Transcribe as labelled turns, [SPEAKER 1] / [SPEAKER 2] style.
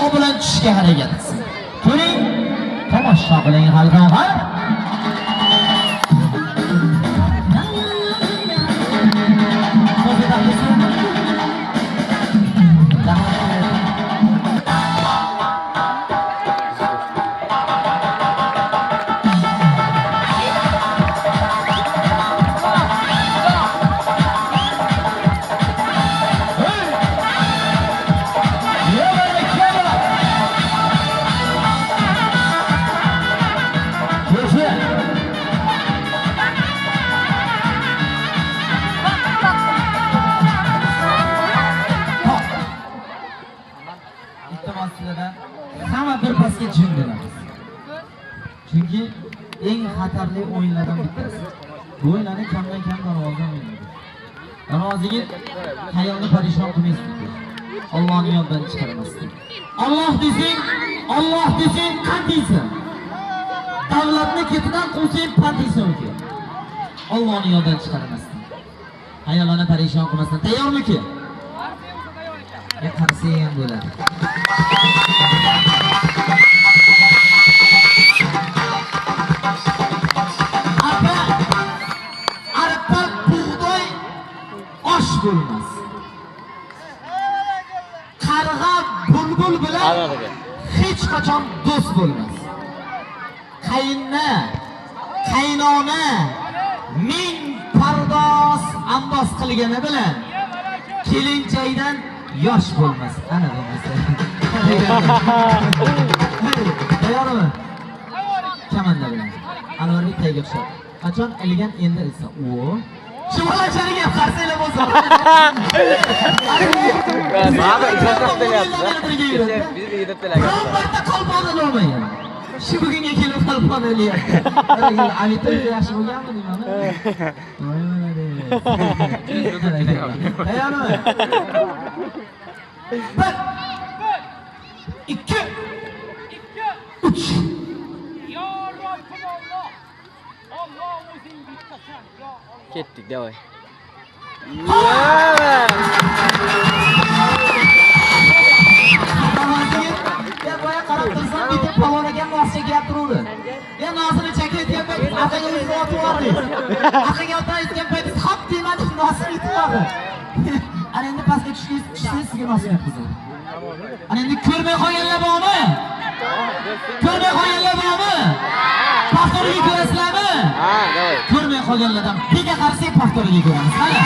[SPEAKER 1] oyog'i bilan tushishga harakat qilsin. Ko'ring, tomosha qiling xalqlar. Hamma bir pasga jingdiramiz. Chunki eng xatarli o'yinlardan bittasi. Bu o'yinlarni kamdan kam darvozdan o'ynaydi. Darvozaga xayolni parishon qilmaysiz. Allohning yodidan chiqarmaslik. Alloh desang qandaysan? Davlatni ketidan quvsang qandaysan uka? Allohning yodidan chiqarmaslik. Xayolni parishon qilmasdan tayyormi-ki? Qarsa ham bo'ladi. Arpa bug'doy osh bo'lmas. Qarg'a bulbul bilan hech qachon do'st bo'lmas. Qaynona ming pardoz andoz qilgani bilan kelinchaydan yosh bo'lmas. Ana bo'lmasa. Tayyormi? Kamanda bilan. Anvarning tagiga o'xshab. Qachon ilgan endi ilsa. O. Shimolachariga ham qarsaylar bo'lsa. Mana izohlar qilyapti. Biz yetibdilar. Ro'barda qalbondan olmayman. Shu bugunga kelib qalbon olyapti. Avitoy yaxshi bo'lganmi deyman. Tayyormi? 1 2 3
[SPEAKER 2] Ketdik davay.
[SPEAKER 1] Ya boya qarab tursam bitta palon ekan nosga kelib turdi. Ya nosini chakayotgan payt aqaga o'zini otib yubordi. Aqaga otayotgan payt hop demadi nosini yutib yubordi. Ana endi pastga tushsangiz sizga nosni yutqizadi. Ana endi ko'rmay qolganlar bormi? Paxtoriga ko'rasizlarmi? Ha, davay. Ko'rmay qolganlardan bitta qarasak paxtoriga ko'ramiz. Qani?